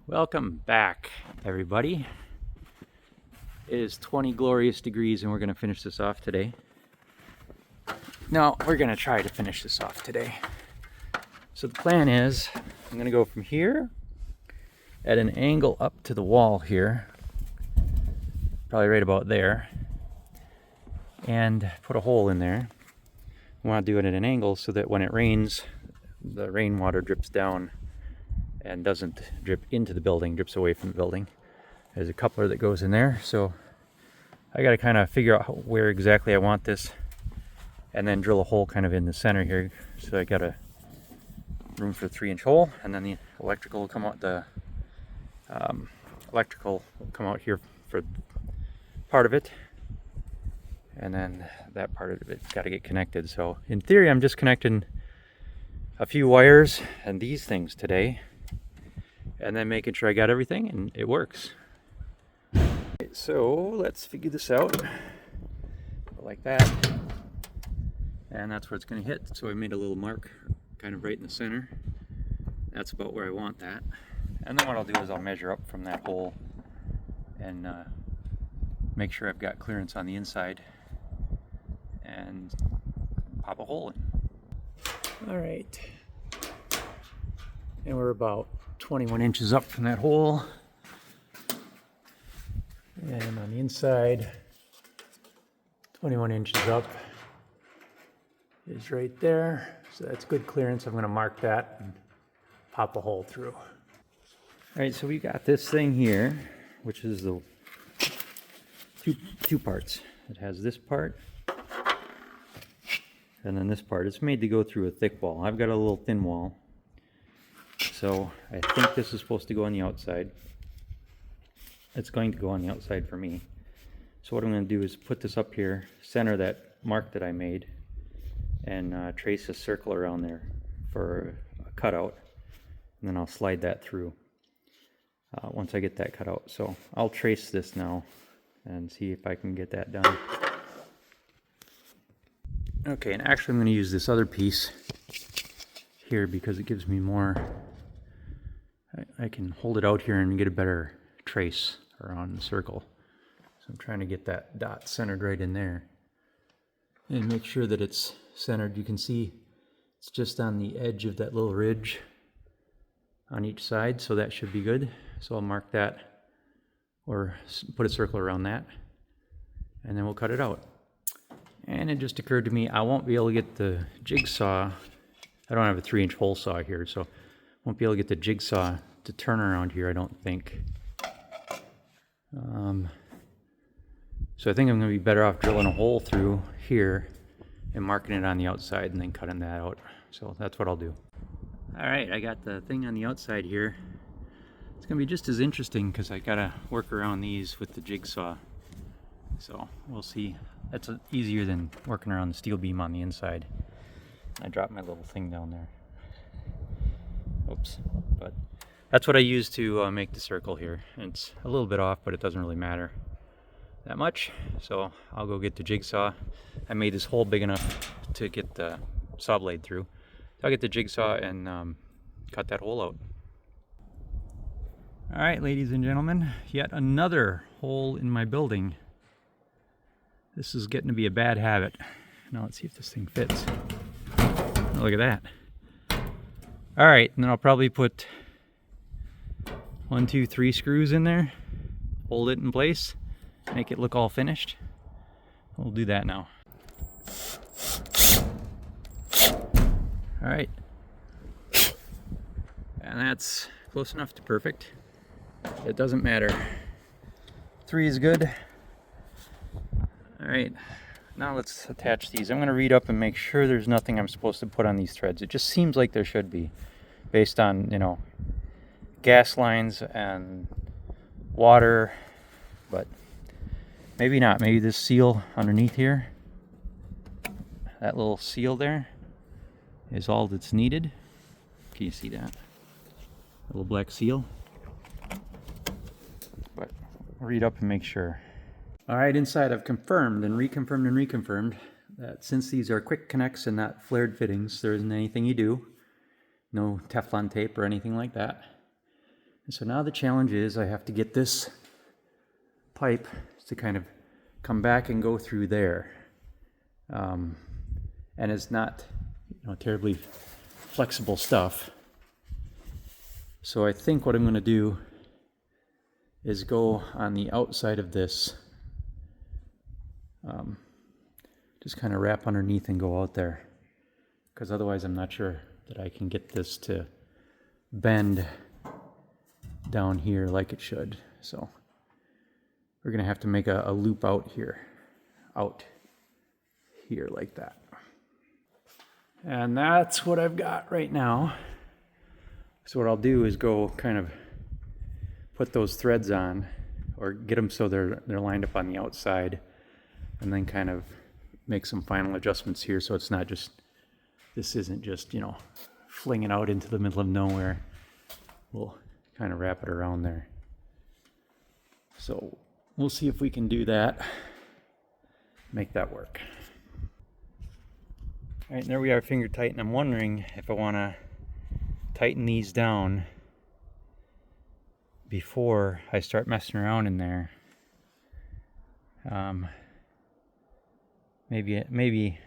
Welcome back, everybody. It is 20 glorious degrees and we're going to finish this off today. No, we're going to try to finish this off today. So the plan is I'm going to go from here at an angle up to the wall here, probably right about there, and put a hole in there. I want to do it at an angle so that when it rains, the rainwater drips down and doesn't drip into the building, drips away from the building. There's a coupler that goes in there, so I got to kind of figure out where exactly I want this and then drill a hole kind of in the center here. So I got a room for a 3-inch hole, and then the electrical will come out, electrical will come out here for part of it, and then that part of it's got to get connected. So in theory I'm just connecting a few wires and these things today, and then making sure I got everything and it works. So let's figure this out. Like that, and that's where it's going to hit. So I made a little mark kind of right in the center. That's about where I want that. And then what I'll do is I'll measure up from that hole and make sure I've got clearance on the inside and pop a hole in. All right, and we're about 21 inches up from that hole, and on the inside 21 inches up is right there, so that's good clearance. I'm going to mark that and pop a hole through. All right, so we got this thing here, which is the two parts. It has this part and then this part. It's made to go through a thick wall. I've got a little thin wall, so I think this is supposed to go on the outside. It's going to go on the outside for me. So what I'm going to do is put this up here, center that mark that I made, and trace a circle around there for a cutout, and then I'll slide that through once I get that cut out. So I'll trace this now and see if I can get that done. Okay, and actually I'm going to use this other piece here because it gives me more, I can hold it out here and get a better trace around the circle. So I'm trying to get that dot centered right in there and make sure that it's centered. You can see it's just on the edge of that little ridge on each side, so that should be good. So I'll mark that or put a circle around that, and then we'll cut it out. And it just occurred to me I won't be able to get the jigsaw. I don't have a 3-inch hole saw here, so I won't be able to get the jigsaw to turn around here, I don't think. So I think I'm going to be better off drilling a hole through here and marking it on the outside and then cutting that out. So that's what I'll do. All right, I got the thing on the outside here. It's going to be just as interesting because I got to work around these with the jigsaw. So we'll see. That's easier than working around the steel beam on the inside. I dropped my little thing down there. Oops. But that's what I use to make the circle here. It's a little bit off, but it doesn't really matter that much. So I'll go get the jigsaw. I made this hole big enough to get the saw blade through. I'll get the jigsaw and cut that hole out. All right, ladies and gentlemen, yet another hole in my building. This is getting to be a bad habit. Now let's see if this thing fits. Oh, look at that. All right, and then I'll probably put 1, 2, 3 screws in there, hold it in place, make it look all finished. We'll do that now. All right, and that's close enough to perfect. It doesn't matter. 3 is good. All right, now let's attach these. I'm going to read up and make sure there's nothing I'm supposed to put on these threads. It just seems like there should be, based on, you know, gas lines and water, but maybe not. Maybe this seal underneath here, that little seal there, is all that's needed. Can you see that? A little black seal. But I'll read up and make sure. All right, inside I've confirmed and reconfirmed that since these are quick connects and not flared fittings, there isn't anything you do. No Teflon tape or anything like that. And so now the challenge is I have to get this pipe to kind of come back and go through there. And it's not, terribly flexible stuff. So I think what I'm going to do is go on the outside of this, just kind of wrap underneath and go out there, because otherwise I'm not sure that I can get this to bend down here like it should. So we're gonna have to make a loop out here like that. And that's what I've got right now. So what I'll do is go kind of put those threads on, or get them so they're lined up on the outside, and then kind of make some final adjustments here so it's not just, this isn't just, flinging out into the middle of nowhere. We'll kind of wrap it around there. So we'll see if we can do that, make that work. All right, and there we are, finger tight, and I'm wondering if I want to tighten these down before I start messing around in there. Maybe,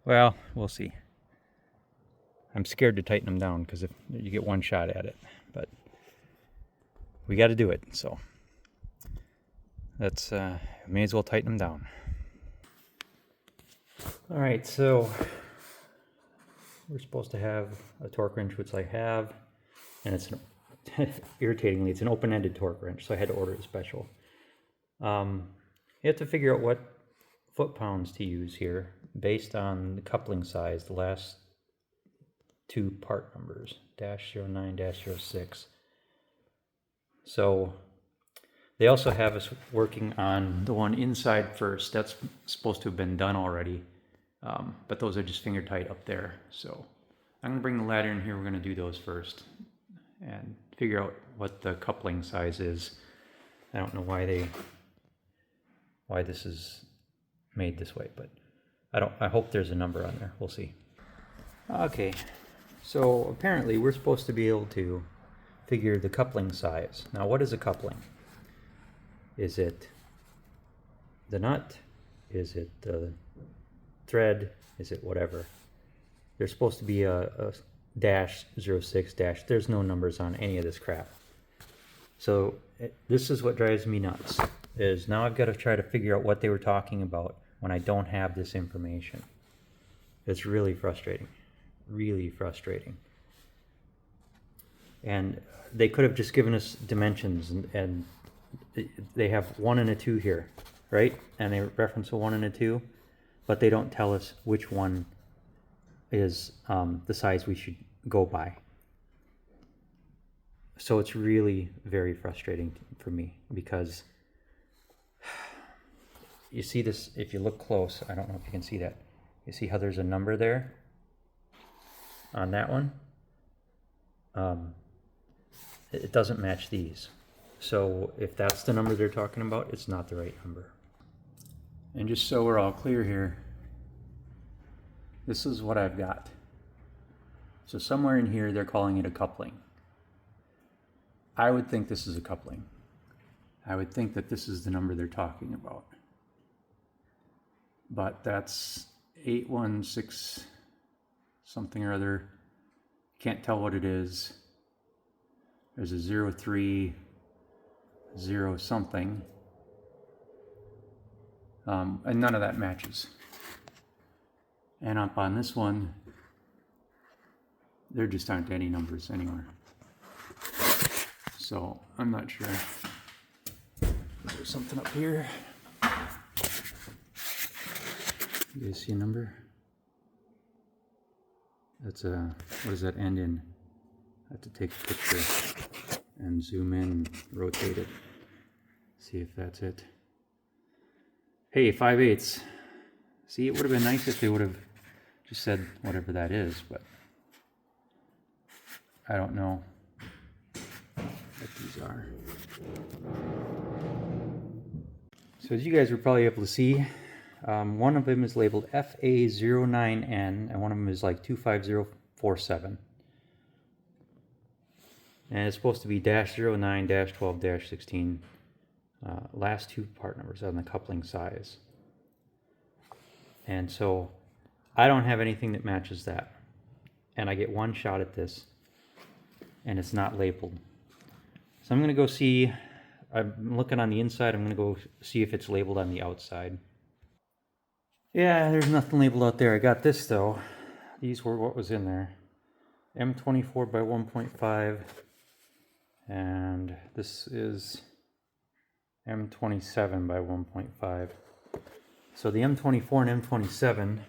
well, we'll see. I'm scared to tighten them down because if you get one shot at it, but we got to do it. So that's may as well tighten them down. All right, so we're supposed to have a torque wrench, which I have, and it's irritatingly, it's an open-ended torque wrench, so I had to order it special. You have to figure out what foot-pounds to use here based on the coupling size, the last two part numbers, -09, -06. So they also have us working on the one inside first. That's supposed to have been done already, but those are just finger tight up there. So I'm gonna bring the ladder in here. We're gonna do those first and figure out what the coupling size is. I don't know why this is made this way, but I hope there's a number on there. We'll see. Okay, so apparently we're supposed to be able to figure the coupling size. Now, what is a coupling? Is it the nut? Is it the thread? Is it whatever? There's supposed to be a -06 dash. There's no numbers on any of this crap. So this is what drives me nuts, is now I've got to try to figure out what they were talking about when I don't have this information. It's really frustrating, really frustrating. And they could have just given us dimensions, and they have 1 and a 2 here, right? And they reference a 1 and a 2, but they don't tell us which one is the size we should go by. So it's really very frustrating for me, because you see this, if you look close, I don't know if you can see that. You see how there's a number there on that one? It doesn't match these. So if that's the number they're talking about, it's not the right number. And just so we're all clear here, this is what I've got. So somewhere in here, they're calling it a coupling. I would think this is a coupling. I would think that this is the number they're talking about. But that's 816 something or other. Can't tell what it is. There's a 030 something. And none of that matches. And up on this one, there just aren't any numbers anywhere. So I'm not sure. Is there something up here? You guys see a number? That's a, what does that end in? I have to take a picture and zoom in and rotate it. See if that's it. Hey, 5/8. See, it would have been nice if they would have just said whatever that is, but I don't know what these are. So as you guys were probably able to see, one of them is labeled FA09N and one of them is like 25047. And it's supposed to be -09, -12, -16. Last two part numbers on the coupling size. And so I don't have anything that matches that. And I get one shot at this, and it's not labeled. So I'm going to go see, I'm looking on the inside, I'm going to go see if it's labeled on the outside. Yeah, there's nothing labeled out there. I got this though. These were what was in there. M24 by 1.5, and this is M27 by 1.5. So the M24 and M27,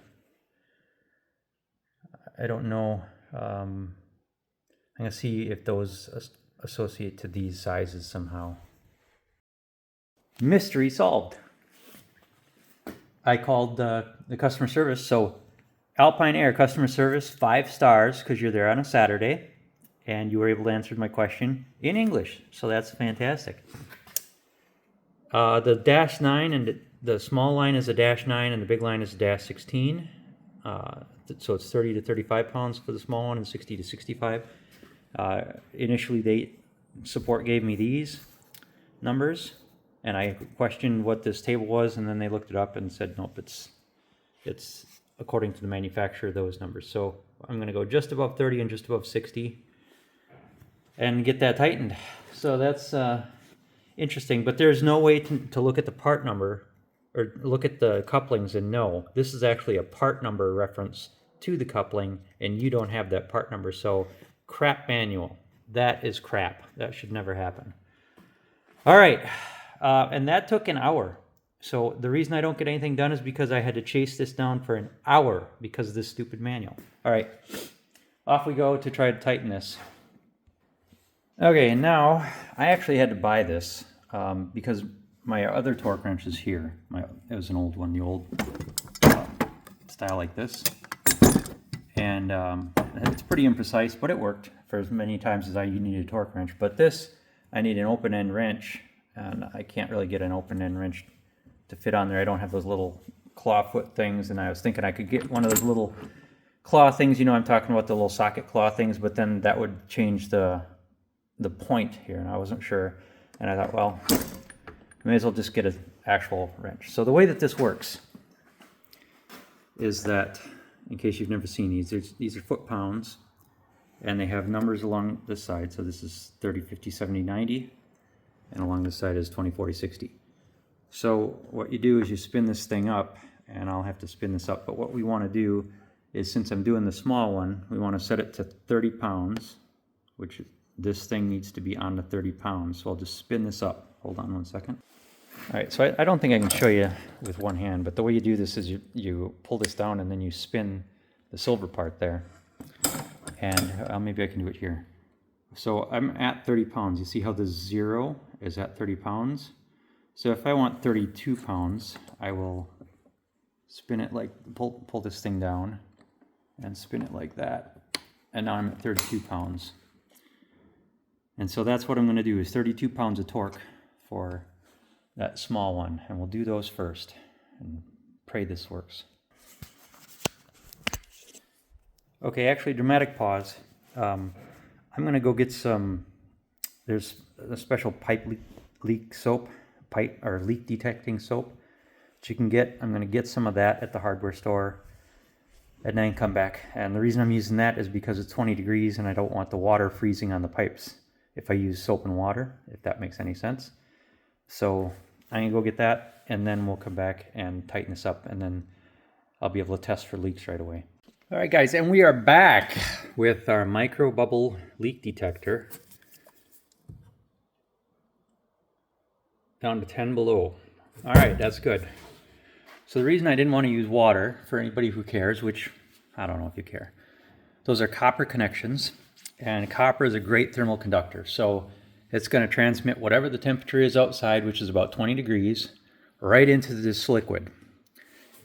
I don't know. I'm going to see if those associate to these sizes somehow. Mystery solved. I called the customer service. So Alpine Air customer service, 5 stars because you're there on a Saturday and you were able to answer my question in English. So that's fantastic. The -9 and the small line is a -9 and the big line is a -16. So it's 30 to 35 pounds for the small one and 60 to 65. Initially, support gave me these numbers, and I questioned what this table was, and then they looked it up and said, nope, it's according to the manufacturer, those numbers. So I'm going to go just above 30 and just above 60 and get that tightened. So that's interesting, but there's no way to look at the part number or look at the couplings and know. This is actually a part number reference to the coupling, and you don't have that part number. So crap manual. That is crap. That should never happen. All right. And that took an hour. So the reason I don't get anything done is because I had to chase this down for an hour because of this stupid manual. All right. Off we go to try to tighten this. Okay, and now I actually had to buy this because my other torque wrench is here. It was an old one, the old style like this. And it's pretty imprecise, but it worked for as many times as I needed a torque wrench. But this, I need an open-end wrench, and I can't really get an open-end wrench to fit on there. I don't have those little claw foot things, and I was thinking I could get one of those little claw things. You know, I'm talking about the little socket claw things, but then that would change the point here, and I wasn't sure. And I thought, well, I may as well just get an actual wrench. So the way that this works is that, in case you've never seen these are foot-pounds, and they have numbers along this side. So this is 30, 50, 70, 90, and along this side is 20, 40, 60. So what you do is you spin this thing up, and I'll have to spin this up, but what we want to do is, since I'm doing the small one, we want to set it to 30 pounds, which this thing needs to be on the 30 pounds. So I'll just spin this up. Hold on one second. All right, so I don't think I can show you with one hand, but the way you do this is you pull this down and then you spin the silver part there. And maybe I can do it here. So I'm at 30 pounds. You see how the 0 is at 30 pounds? So if I want 32 pounds, I will spin it like, pull this thing down and spin it like that. And now I'm at 32 pounds. And so that's what I'm going to do, is 32 pounds of torque for that small one. And we'll do those first and pray this works. Okay, actually, dramatic pause. I'm going to go get some, there's a special pipe leak soap, leak detecting soap that you can get. I'm going to get some of that at the hardware store and then come back. And the reason I'm using that is because it's 20 degrees and I don't want the water freezing on the pipes if I use soap and water, if that makes any sense. So I'm going to go get that, and then we'll come back and tighten this up, and then I'll be able to test for leaks right away. All right, guys, and we are back with our micro bubble leak detector. Down to 10 below. All right, that's good. So the reason I didn't want to use water, for anybody who cares, which I don't know if you care, those are copper connections, and copper is a great thermal conductor. So it's going to transmit whatever the temperature is outside, which is about 20 degrees, right into this liquid.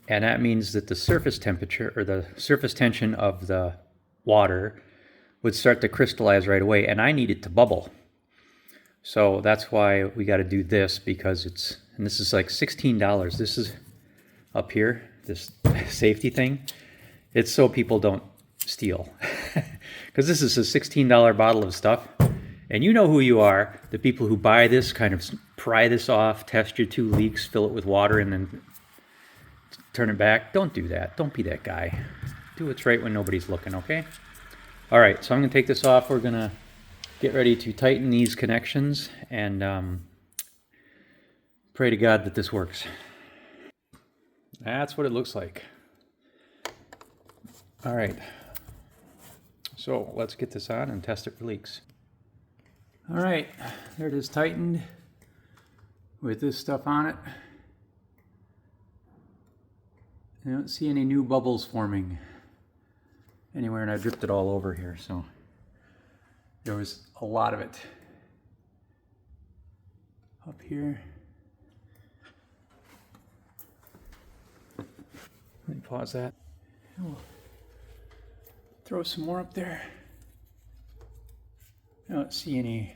And that means that the surface temperature, or the surface tension of the water, would start to crystallize right away, and I need it to bubble. So that's why we got to do this, because and this is like $16. This is up here, this safety thing. It's so people don't steal. Because this is a $16 bottle of stuff, And you know who you are, the people who buy this, kind of pry this off, test your 2 leaks, fill it with water, and then turn it back. Don't do that. Don't be that guy. Do what's right when nobody's looking, okay? All right, so I'm gonna take this off. We're gonna get ready to tighten these connections and pray to God that this works. That's what it looks like. All right, so let's get this on and test it for leaks. All right, there it is tightened with this stuff on it. I don't see any new bubbles forming anywhere, and I dripped it all over here, so there was a lot of it up here. Let me pause that. Oh, throw some more up there. I don't see any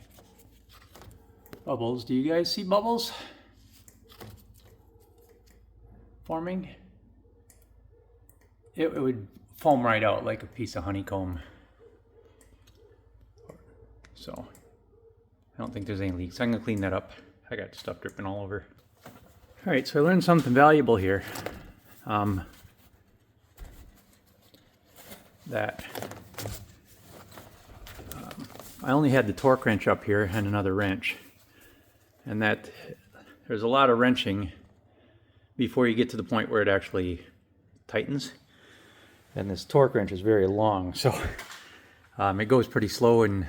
bubbles. Do you guys see bubbles forming? It would foam right out like a piece of honeycomb. So I don't think there's any leaks. I'm gonna clean that up. I got stuff dripping all over. All right, so I learned something valuable here. I only had the torque wrench up here and another wrench, and that there's a lot of wrenching before you get to the point where it actually tightens. And this torque wrench is very long, so it goes pretty slow, and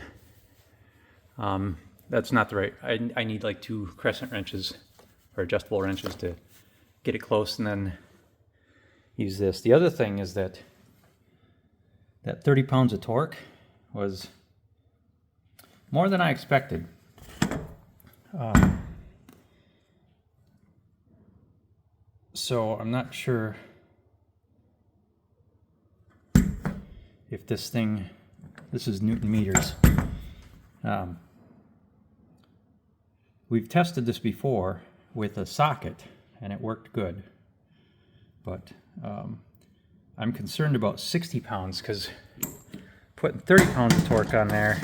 that's not the right. I need like 2 crescent wrenches or adjustable wrenches to get it close, and then use this. The other thing is that 30 pounds of torque was more than I expected. So I'm not sure if this thing, this is Newton meters. We've tested this before with a socket and it worked good, but I'm concerned about 60 pounds because putting 30 pounds of torque on there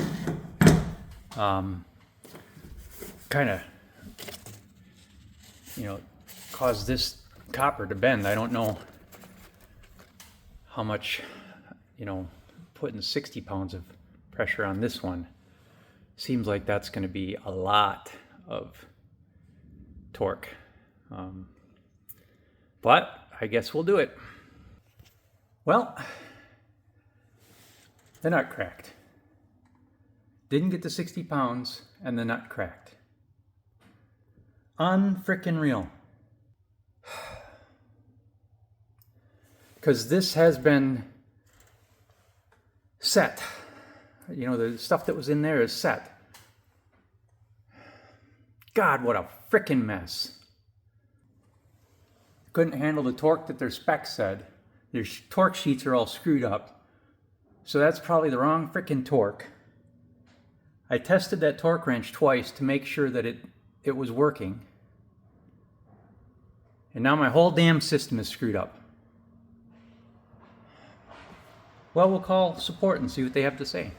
kind of, caused this copper to bend. I don't know how much, putting 60 pounds of pressure on this one seems like that's going to be a lot of torque. But I guess we'll do it. Well, the nut cracked. Didn't get to 60 pounds and the nut cracked. Unfrickin' real. Because this has been set. The stuff that was in there is set. God, what a frickin' mess. Couldn't handle the torque that their specs said. Their torque sheets are all screwed up. So that's probably the wrong frickin' torque. I tested that torque wrench twice to make sure that it was working. And now my whole damn system is screwed up. Well, we'll call support and see what they have to say.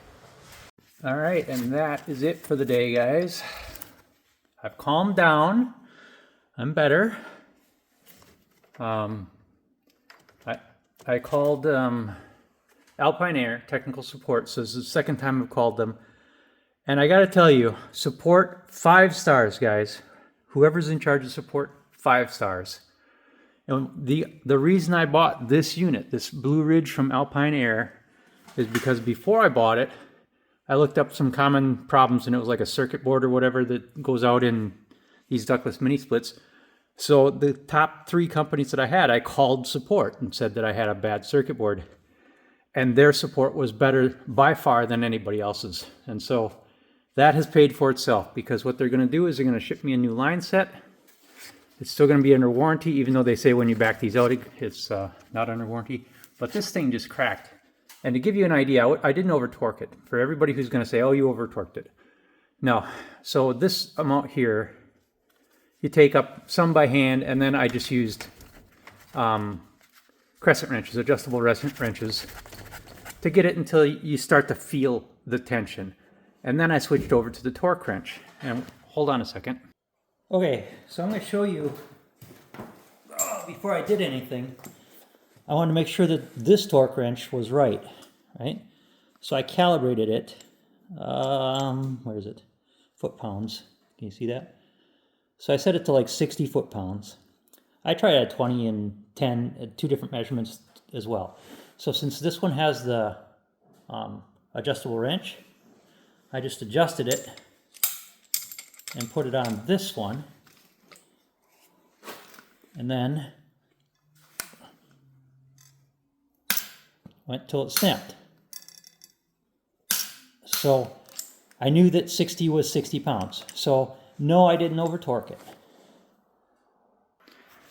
All right, and that is it for the day, guys. I've calmed down. I'm better. I called Alpine Air technical support, so this is the second time I've called them. And I gotta tell you, support 5 stars, guys. Whoever's in charge of support, 5 stars. And the reason I bought this unit, this Blue Ridge from Alpine Air, is because before I bought it, I looked up some common problems, and it was like a circuit board or whatever that goes out in these ductless mini splits. So the top 3 companies that I had, I called support and said that I had a bad circuit board. And their support was better by far than anybody else's. And so that has paid for itself, because what they're going to do is they're going to ship me a new line set. It's still going to be under warranty, even though they say when you back these out, it's not under warranty. But this thing just cracked. And to give you an idea, I didn't over-torque it. For everybody who's going to say, oh, you over-torqued it. No. So this amount here, you take up some by hand, and then I just used crescent wrenches, adjustable crescent wrenches, to get it until you start to feel the tension. And then I switched over to the torque wrench. And hold on a second. Okay, so I'm going to show you, before I did anything, I wanted to make sure that this torque wrench was right? So I calibrated it. Where is it? Foot-pounds. Can you see that? So I set it to like 60 foot-pounds. I tried at 20 and 10, two different measurements as well. So since this one has the adjustable wrench, I just adjusted it and put it on this one, and then went till it snapped. So I knew that 60 was 60 pounds. So no, I didn't over torque it.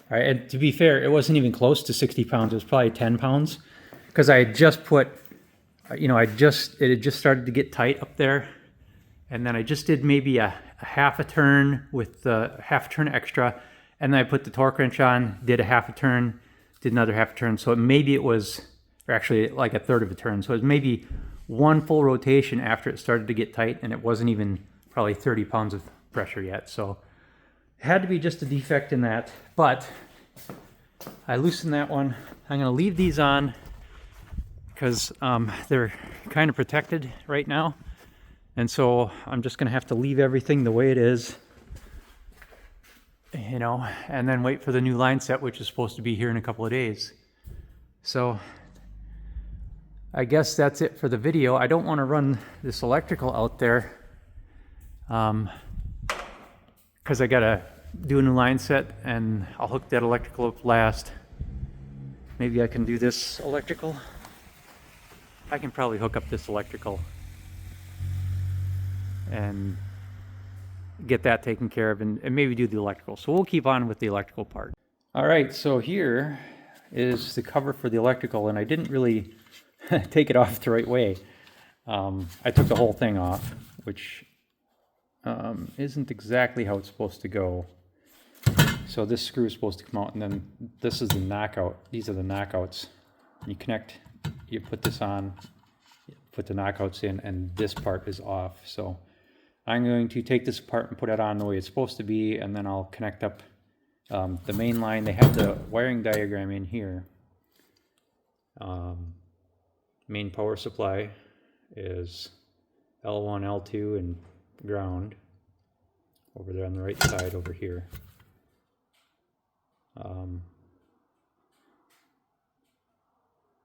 All right, and to be fair, it wasn't even close to 60 pounds. It was probably 10 pounds because I had just put, it had just started to get tight up there. And then I just did maybe a half a turn with the half a turn extra. And then I put the torque wrench on, did a half a turn, did another half a turn. So maybe it was, or actually like a third of a turn. So it was maybe one full rotation after it started to get tight, and it wasn't even probably 30 pounds of pressure yet. So it had to be just a defect in that. But I loosened that one. I'm gonna leave these on because they're kind of protected right now. And so I'm just gonna have to leave everything the way it is, and then wait for the new line set, which is supposed to be here in a couple of days. So I guess that's it for the video. I don't want to run this electrical out there because I gotta do a new line set, and I'll hook that electrical up last. Maybe I can do this electrical. I can probably hook up this electrical and get that taken care of, and maybe do the electrical. So we'll keep on with the electrical part. All right, so here is the cover for the electrical, and I didn't really take it off the right way. I took the whole thing off, which isn't exactly how it's supposed to go. So this screw is supposed to come out, and then this is the knockout. These are the knockouts. You connect, you put this on, put the knockouts in, and this part is off. So I'm going to take this apart and put it on the way it's supposed to be, and then I'll connect up the main line. They have the wiring diagram in here. Main power supply is L1, L2, and ground over there on the right side over here.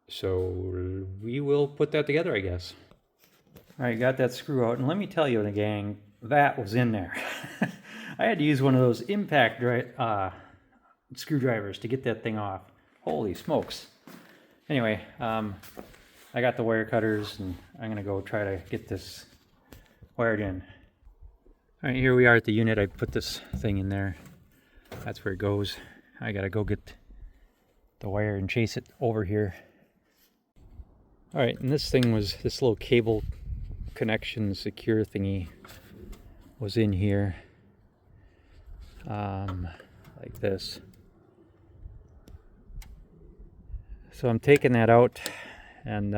So we will put that together, I guess. All right, got that screw out, and let me tell you, the gang, that was in there. I had to use one of those impact screwdrivers to get that thing off. Holy smokes. Anyway, I got the wire cutters, and I'm gonna go try to get this wired in. All right, here we are at the unit. I put this thing in there. That's where it goes. I gotta go get the wire and chase it over here. All right, and this thing was, this little cable connection secure thingy was in here, like this. So I'm taking that out, and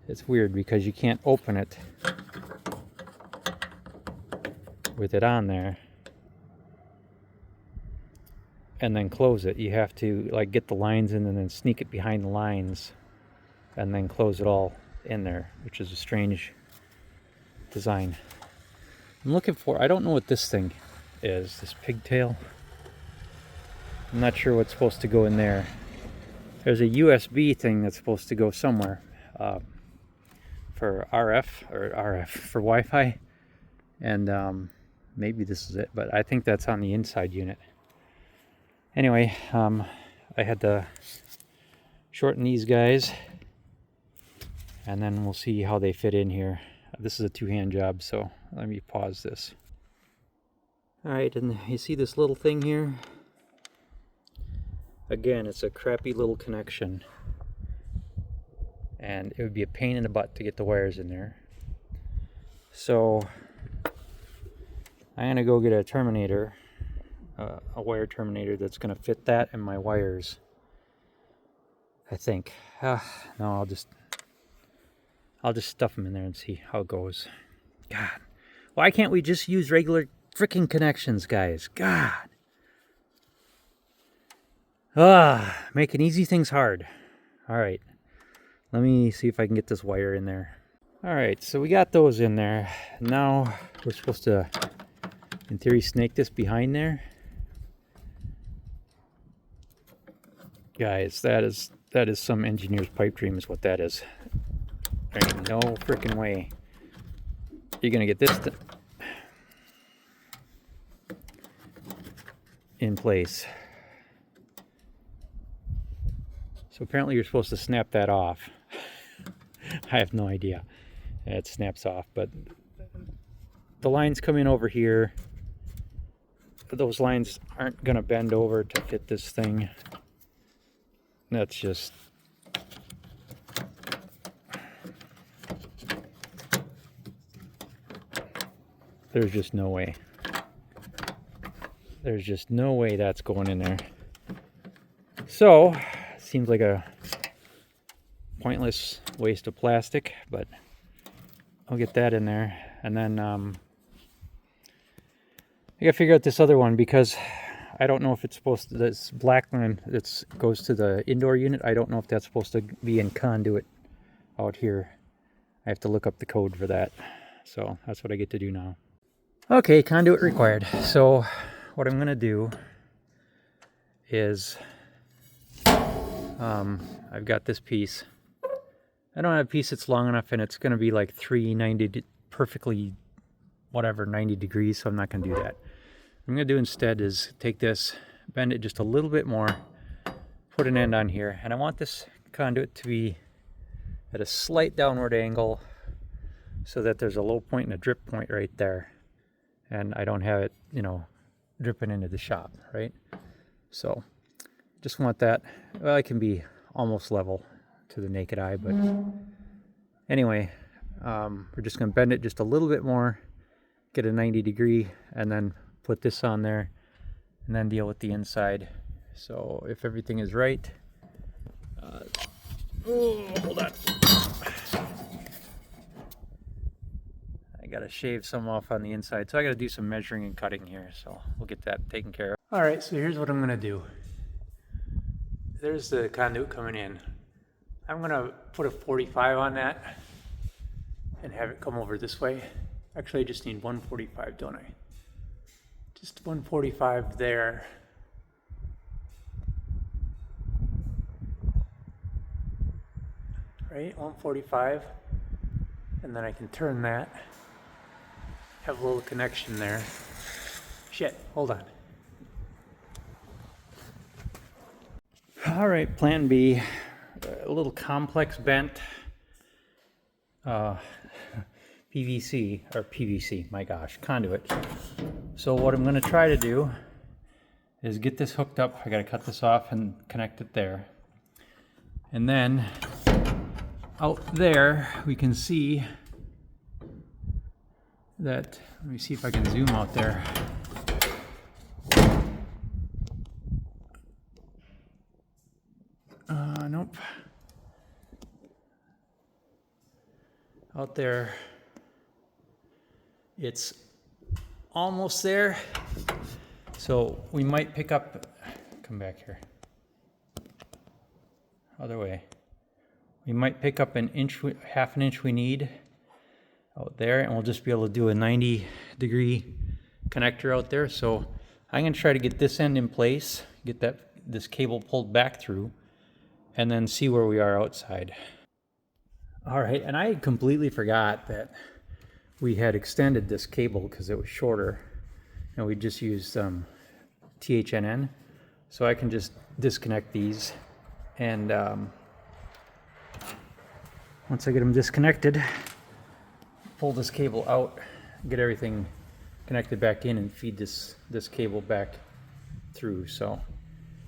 it's weird because you can't open it with it on there and then close it. You have to like get the lines in and then sneak it behind the lines and then close it all in there, which is a strange design. I'm looking for, I don't know what this thing is, this pigtail. I'm not sure what's supposed to go in there. There's a USB thing that's supposed to go somewhere for RF for Wi-Fi, and maybe this is it, but I think that's on the inside unit. Anyway, I had to shorten these guys, and then we'll see how they fit in here. This is a two-hand job, so let me pause this. All right, and you see this little thing here? Again, it's a crappy little connection, and it would be a pain in the butt to get the wires in there. So I'm gonna go get a terminator, a wire terminator that's gonna fit that and my wires, I think. No, I'll just stuff them in there and see how it goes. God, why can't we just use regular freaking connections, guys? God. Making easy things hard. All right, let me see if I can get this wire in there. All right, so we got those in there. Now we're supposed to, in theory, snake this behind there. Guys, that is some engineer's pipe dream is what that is. There ain't no freaking way you're gonna get this in place. So apparently you're supposed to snap that off. I have no idea. It snaps off, but the lines come in over here. Those lines aren't gonna bend over to fit this thing. That's just... There's just no way. There's just no way that's going in there. So, seems like a pointless waste of plastic, but I'll get that in there. And then I gotta figure out this other one, because I don't know if it's supposed to, this black line that goes to the indoor unit, I don't know if that's supposed to be in conduit out here. I have to look up the code for that. So that's what I get to do now. Okay, conduit required. So what I'm gonna do is I've got this piece. I don't have a piece that's long enough, and it's gonna be like 390 perfectly whatever 90 degrees, so I'm not gonna do that. What I'm gonna do instead is take this, bend it just a little bit more, put an end on here, and I want this conduit to be at a slight downward angle so that there's a low point and a drip point right there, and I don't have it, you know, dripping into the shop, right? So just want that. Well, it can be almost level to the naked eye, but anyway, we're just gonna bend it just a little bit more, get a 90 degree, and then put this on there, and then deal with the inside. So if everything is right, hold on. I gotta shave some off on the inside, so I gotta do some measuring and cutting here, so we'll get that taken care of. All right, so here's what I'm gonna do. There's the conduit coming in. I'm gonna put a 45 on that and have it come over this way. Actually, I just need 145, don't I? Just 145 there. Right, 145. And then I can turn that. Have a little connection there. Shit, hold on. All right, plan B. A little complex bent PVC, my gosh, conduit. So what I'm gonna try to do is get this hooked up. I gotta cut this off and connect it there. And then out there, we can see that, let me see if I can zoom out there. Nope. Out there, it's almost there. So we might pick up, come back here, other way. We might pick up an inch, half an inch we need out there, and we'll just be able to do a 90 degree connector out there. So I'm gonna try to get this end in place, get this cable pulled back through, and then see where we are outside. All right, and I completely forgot that we had extended this cable because it was shorter, and we just used THNN. So I can just disconnect these, and once I get them disconnected, pull this cable out, get everything connected back in, and feed this cable back through. So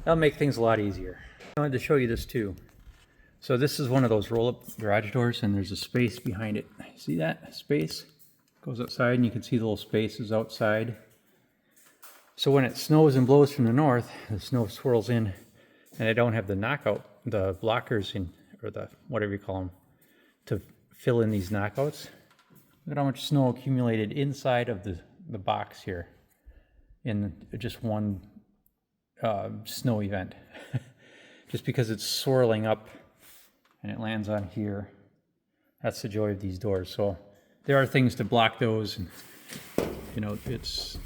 that'll make things a lot easier. I wanted to show you this too. So this is one of those roll-up garage doors, and there's a space behind it. See that space? Goes outside, and you can see the little spaces outside. So when it snows and blows from the north, the snow swirls in, and I don't have the knockout, the blockers in, or the whatever you call them, to fill in these knockouts. Look at how much snow accumulated inside of the box here in just one snow event. Just because it's swirling up and it lands on here. That's the joy of these doors. So there are things to block those. And, you know, it's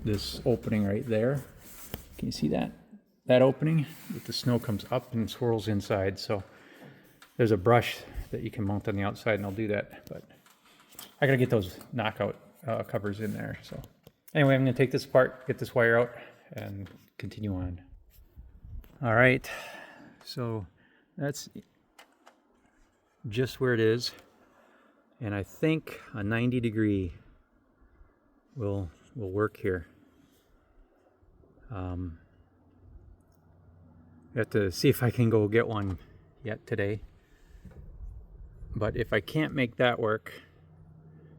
this opening right there. Can you see that? That opening with the snow comes up and swirls inside. So there's a brush that you can mount on the outside, and I'll do that. But I gotta get those knockout covers in there. So anyway, I'm gonna take this apart, get this wire out, and continue on. All right, so that's just where it is. And I think a 90-degree will work here. I have to see if I can go get one yet today. But if I can't make that work,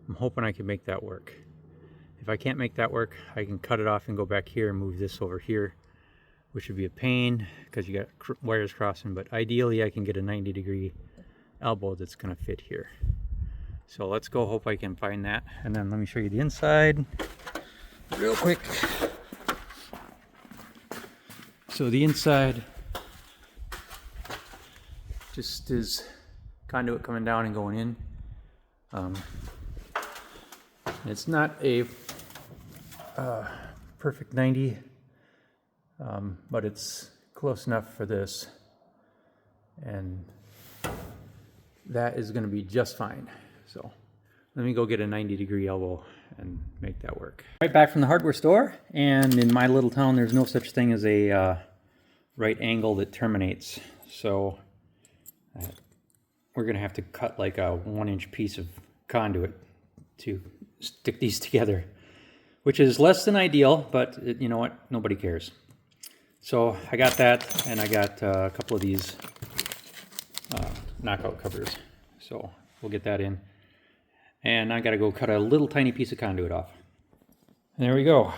I'm hoping I can make that work. If I can't make that work, I can cut it off and go back here and move this over here, which would be a pain because you got wires crossing, but ideally I can get a 90-degree elbow that's gonna fit here. So let's go, hope I can find that. And then let me show you the inside real quick. So the inside just is conduit coming down and going in. It's not a perfect 90, but it's close enough for this, and that is going to be just fine. So let me go get a 90-degree elbow and make that work. Right back from the hardware store, and in my little town there's no such thing as a right angle that terminates. So we're going to have to cut like a 1-inch piece of conduit to stick these together, which is less than ideal, but you know what? Nobody cares. So I got that, and I got a couple of these knockout covers. So we'll get that in. And I got to go cut a little tiny piece of conduit off. And there we go.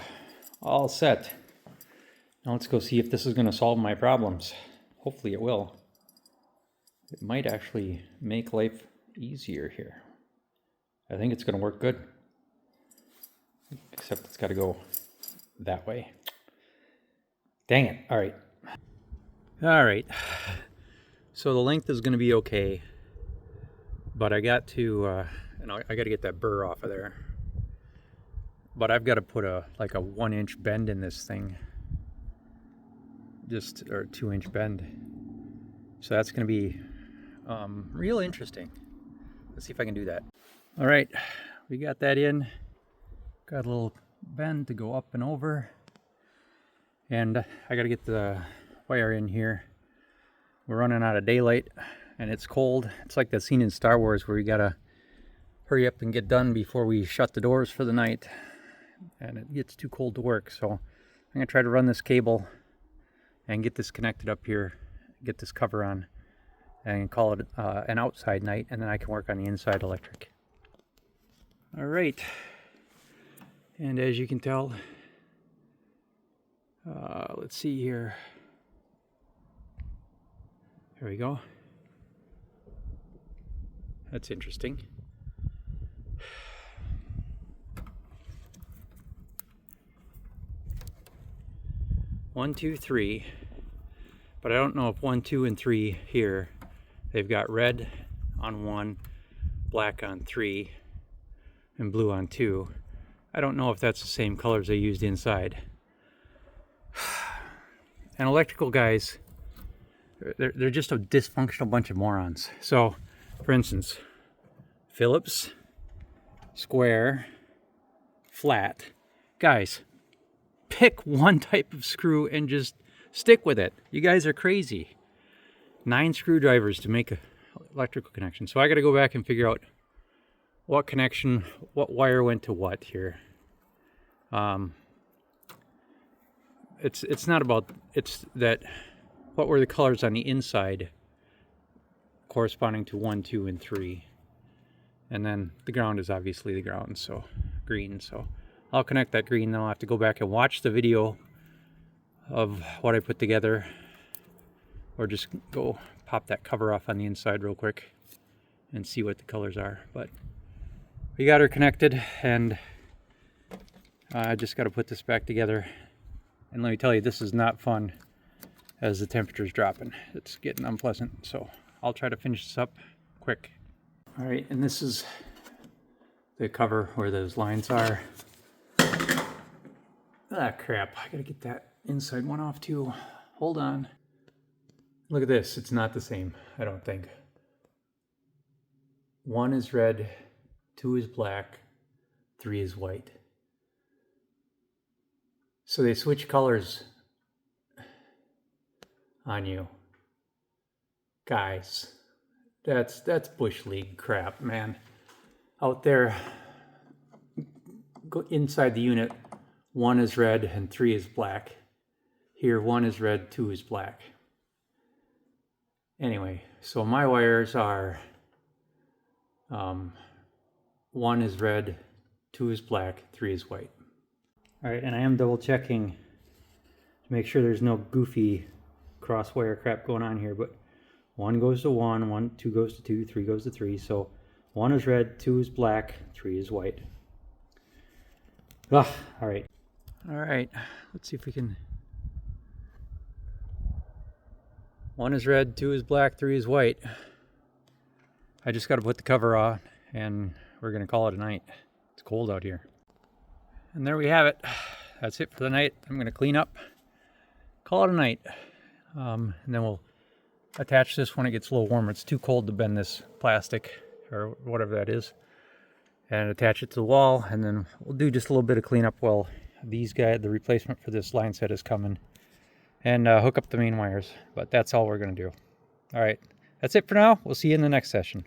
All set. Now let's go see if this is going to solve my problems. Hopefully it will. It might actually make life easier here. I think it's going to work good. Except it's got to go that way. Dang it. All right. All right. So the length is going to be okay. But I got to, I got to get that burr off of there. But I've got to put like a 1-inch bend in this thing. Or a 2-inch bend. So that's going to be real interesting. Let's see if I can do that. All right, we got that in. Got a little bend to go up and over. And I got to get the wire in here. We're running out of daylight and it's cold. It's like that scene in Star Wars where you got to hurry up and get done before we shut the doors for the night. And it gets too cold to work. So I'm going to try to run this cable and get this connected up here, get this cover on, and call it an outside night, and then I can work on the inside electric. All right, and as you can tell, let's see here. Here we go. That's interesting. One, two, three, but I don't know if 1, 2, and 3 here. They've got red on 1, black on 3, and blue on 2. I don't know if that's the same colors they used inside. And electrical guys, they're just a dysfunctional bunch of morons. So, for instance, Phillips, square, flat. Guys, pick one type of screw and just stick with it. You guys are crazy. 9 screwdrivers to make an electrical connection. So I got to go back and figure out what connection, what wire went to what here. It's not about, it's that what were the colors on the inside corresponding to 1, 2, and 3. And then the ground is obviously the ground, so green. So I'll connect that green, then I'll have to go back and watch the video of what I put together, or just go pop that cover off on the inside real quick and see what the colors are. But we got her connected, and I just got to put this back together. And let me tell you, this is not fun as the temperature's dropping. It's getting unpleasant, so I'll try to finish this up quick. All right, and this is the cover where those lines are. Ah, crap, I gotta get that inside one off too. Hold on. Look at this, it's not the same, I don't think. 1 is red, 2 is black, 3 is white. So they switch colors on you. Guys, that's Bush League crap, man. Out there, go inside the unit, 1 is red and 3 is black. Here, 1 is red, 2 is black. Anyway, so my wires are 1 is red, 2 is black, 3 is white. All right, and I am double checking to make sure there's no goofy cross wire crap going on here, but 1 goes to 1, 2 goes to 2, 3 goes to 3. So 1 is red, 2 is black, 3 is white. All right. All right, let's see if we can. 1 is red, 2 is black, 3 is white. I just got to put the cover on, and we're going to call it a night. It's cold out here. And there we have it. That's it for the night. I'm going to clean up, call it a night. And then we'll attach this when it gets a little warmer. It's too cold to bend this plastic or whatever that is, and attach it to the wall. And then we'll do just a little bit of cleanup while the replacement for this line set is coming, and hook up the main wires. But that's all we're going to do. All right, that's it for now. We'll see you in the next session.